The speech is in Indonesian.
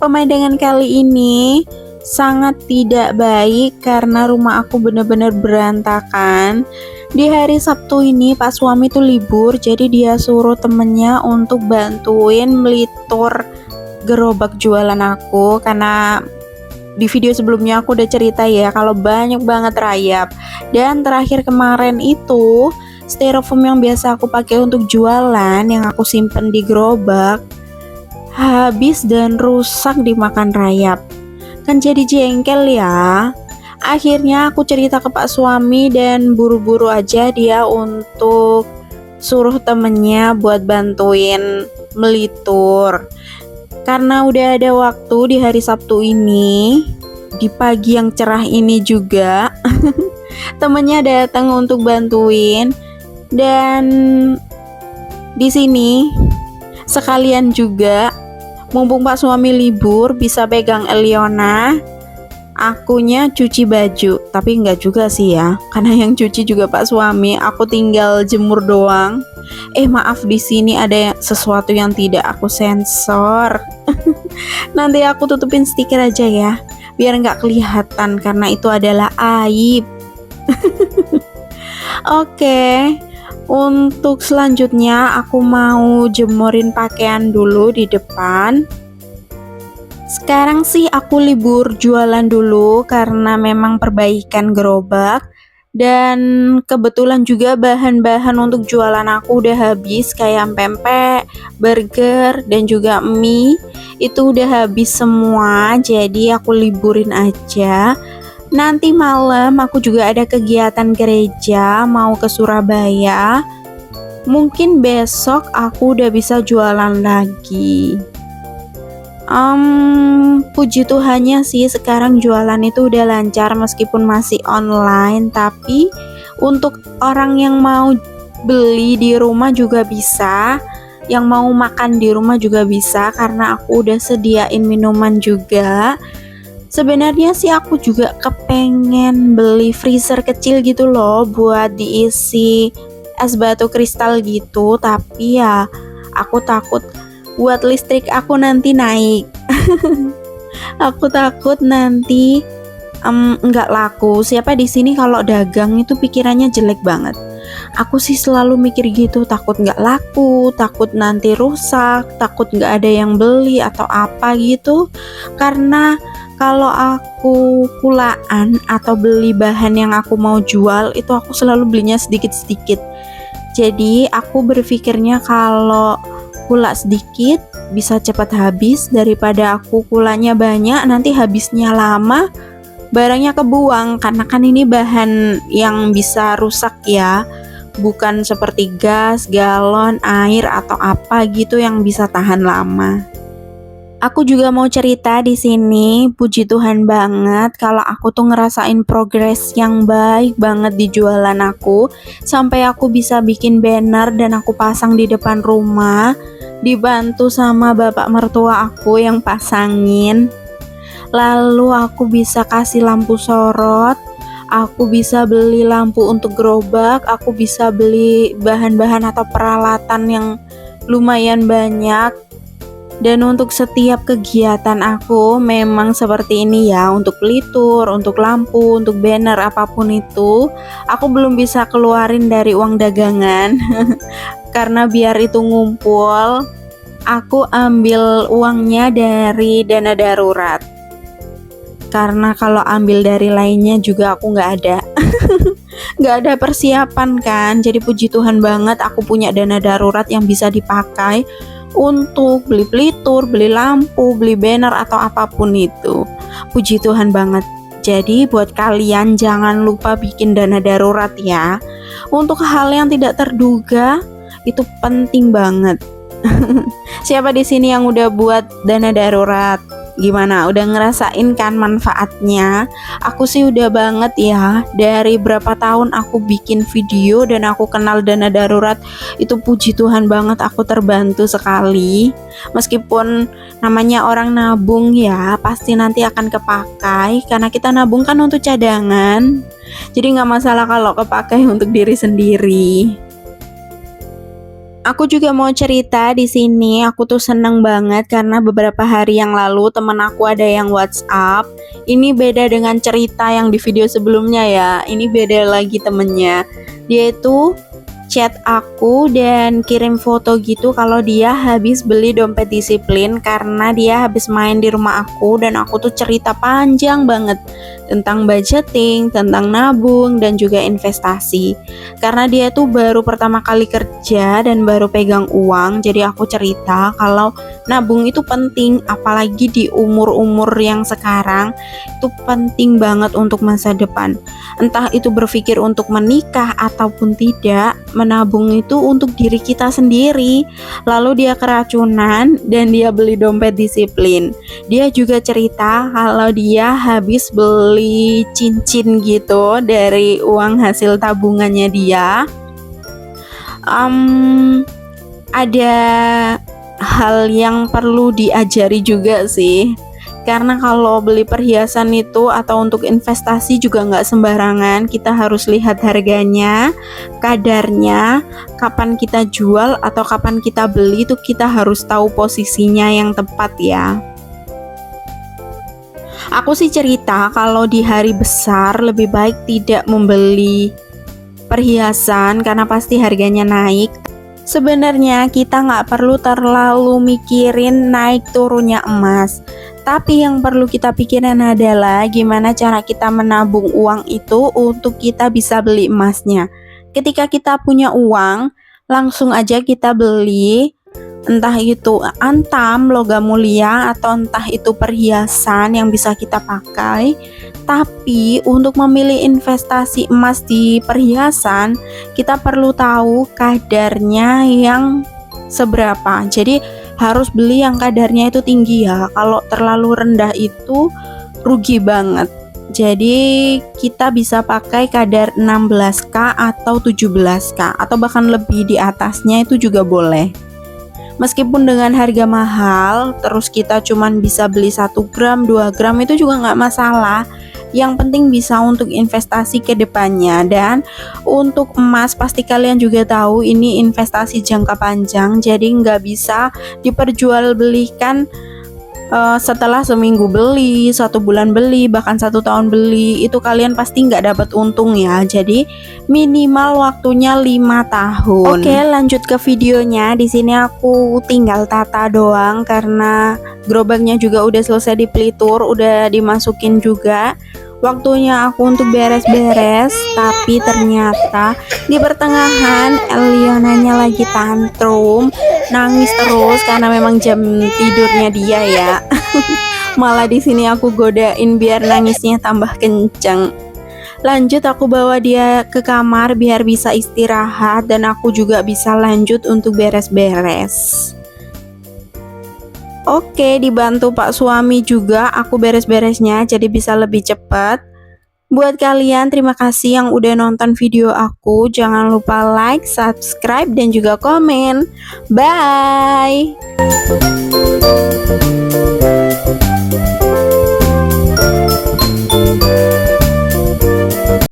pemandangan kali ini sangat tidak baik karena rumah aku benar-benar berantakan. Di hari Sabtu ini Pak suami tuh libur, jadi dia suruh temennya untuk bantuin melitur gerobak jualan aku. Karena di video sebelumnya aku udah cerita ya kalau banyak banget rayap. Dan terakhir kemarin itu styrofoam yang biasa aku pakai untuk jualan yang aku simpen di gerobak habis dan rusak dimakan rayap. Kan jadi jengkel ya. Akhirnya aku cerita ke Pak suami dan buru-buru aja dia untuk suruh temennya buat bantuin melitur. Karena udah ada waktu di hari Sabtu ini, di pagi yang cerah ini juga temennya datang untuk bantuin. Dan di sini sekalian juga mumpung Pak suami libur bisa pegang Eliona, akunya cuci baju. Tapi enggak juga sih ya, karena yang cuci juga Pak suami, aku tinggal jemur doang. Maaf, di sini ada sesuatu yang tidak aku sensor. Nanti aku tutupin stiker aja ya, biar nggak kelihatan karena itu adalah aib. Oke. Untuk selanjutnya aku mau jemurin pakaian dulu di depan. Sekarang sih aku libur jualan dulu karena memang perbaikan gerobak. Dan kebetulan juga bahan-bahan untuk jualan aku udah habis, kayak pempek, burger, dan juga mie. Itu udah habis semua, jadi aku liburin aja. Nanti malam aku juga ada kegiatan gereja, mau ke Surabaya. Mungkin besok aku udah bisa jualan lagi. Puji Tuhannya sih sekarang jualan itu udah lancar meskipun masih online. Tapi untuk orang yang mau beli di rumah juga bisa, yang mau makan di rumah juga bisa, karena aku udah sediain minuman juga. Sebenarnya sih aku juga kepengen beli freezer kecil gitu loh buat diisi es batu kristal gitu, tapi ya aku takut buat listrik aku nanti naik. Aku takut nanti nggak laku. Siapa di sini kalau dagang itu pikirannya jelek banget. Aku sih selalu mikir gitu, takut nggak laku, takut nanti rusak, takut nggak ada yang beli atau apa gitu. Karena kalau aku kulaan atau beli bahan yang aku mau jual, itu aku selalu belinya sedikit-sedikit. Jadi aku berpikirnya kalau kulak sedikit bisa cepat habis daripada aku kulanya banyak, nanti habisnya lama, barangnya kebuang. Karena kan ini bahan yang bisa rusak ya, bukan seperti gas, galon, air atau apa gitu yang bisa tahan lama. Aku juga mau cerita di sini, puji Tuhan banget kalau aku tuh ngerasain progres yang baik banget di jualan aku, sampai aku bisa bikin banner dan aku pasang di depan rumah, dibantu sama bapak mertua aku yang pasangin. Lalu aku bisa kasih lampu sorot, aku bisa beli lampu untuk gerobak, aku bisa beli bahan-bahan atau peralatan yang lumayan banyak. Dan untuk setiap kegiatan aku memang seperti ini ya, untuk pelitur, untuk lampu, untuk banner, apapun itu aku belum bisa keluarin dari uang dagangan. Karena biar itu ngumpul, aku ambil uangnya dari dana darurat. Karena kalau ambil dari lainnya juga aku nggak ada. Nggak ada persiapan kan. Jadi puji Tuhan banget aku punya dana darurat yang bisa dipakai untuk beli pelitur, beli lampu, beli banner atau apapun itu. Puji Tuhan banget. Jadi buat kalian jangan lupa bikin dana darurat ya. Untuk hal yang tidak terduga itu penting banget. Siapa di sini yang udah buat dana darurat? Gimana? Udah ngerasain kan manfaatnya? Aku sih udah banget ya. Dari berapa tahun aku bikin video dan aku kenal dana darurat, itu puji Tuhan banget aku terbantu sekali. Meskipun namanya orang nabung ya, pasti nanti akan kepakai karena kita nabung kan untuk cadangan. Jadi nggak masalah kalau kepakai untuk diri sendiri. Aku juga mau cerita di sini, aku tuh seneng banget karena beberapa hari yang lalu temen aku ada yang WhatsApp. Ini beda dengan cerita yang di video sebelumnya ya. Ini beda lagi temennya. Dia itu chat aku dan kirim foto gitu kalau dia habis beli dompet disiplin karena dia habis main di rumah aku, dan aku tuh cerita panjang banget tentang budgeting, tentang nabung dan juga investasi. Karena dia tuh baru pertama kali kerja dan baru pegang uang, jadi aku cerita kalau nabung itu penting, apalagi di umur-umur yang sekarang itu penting banget untuk masa depan. Entah itu berpikir untuk menikah ataupun tidak, menabung itu untuk diri kita sendiri. Lalu dia keracunan dan dia beli dompet disiplin. Dia juga cerita kalau dia habis beli cincin gitu dari uang hasil tabungannya dia. Ada hal yang perlu diajari juga sih, karena kalau beli perhiasan itu atau untuk investasi juga nggak sembarangan. Kita harus lihat harganya, kadarnya, kapan kita jual atau kapan kita beli, itu kita harus tahu posisinya yang tepat ya. Aku sih cerita kalau di hari besar lebih baik tidak membeli perhiasan karena pasti harganya naik. Sebenarnya kita nggak perlu terlalu mikirin naik turunnya emas, tapi yang perlu kita pikirin adalah gimana cara kita menabung uang itu untuk kita bisa beli emasnya. Ketika kita punya uang, langsung aja kita beli, entah itu antam, logam mulia, atau entah itu perhiasan yang bisa kita pakai. Tapi untuk memilih investasi emas di perhiasan, kita perlu tahu kadarnya yang seberapa. Jadi harus beli yang kadarnya itu tinggi ya. Kalau terlalu rendah itu rugi banget. Jadi kita bisa pakai kadar 16K atau 17K atau bahkan lebih di atasnya itu juga boleh. Meskipun dengan harga mahal, terus kita cuman bisa beli 1 gram, 2 gram itu juga nggak masalah. Yang penting bisa untuk investasi ke depannya. Dan untuk emas, pasti kalian juga tahu ini investasi jangka panjang, jadi nggak bisa diperjualbelikan setelah seminggu beli, 1 bulan beli, bahkan 1 tahun beli. Itu kalian pasti nggak dapat untung ya. Jadi minimal waktunya 5 tahun. Oke, lanjut ke videonya. Di sini aku tinggal tata doang karena gerobaknya juga udah selesai dipelitur, udah dimasukin juga. Waktunya aku untuk beres-beres, tapi ternyata di pertengahan Elionanya lagi tantrum, nangis terus karena memang jam tidurnya dia ya. Malah di sini aku godain biar nangisnya tambah kenceng. Lanjut aku bawa dia ke kamar biar bisa istirahat dan aku juga bisa lanjut untuk beres-beres. Oke, dibantu Pak suami juga aku beres-beresnya jadi bisa lebih cepat. Buat kalian, terima kasih yang udah nonton video aku. Jangan lupa like, subscribe, dan juga komen. Bye!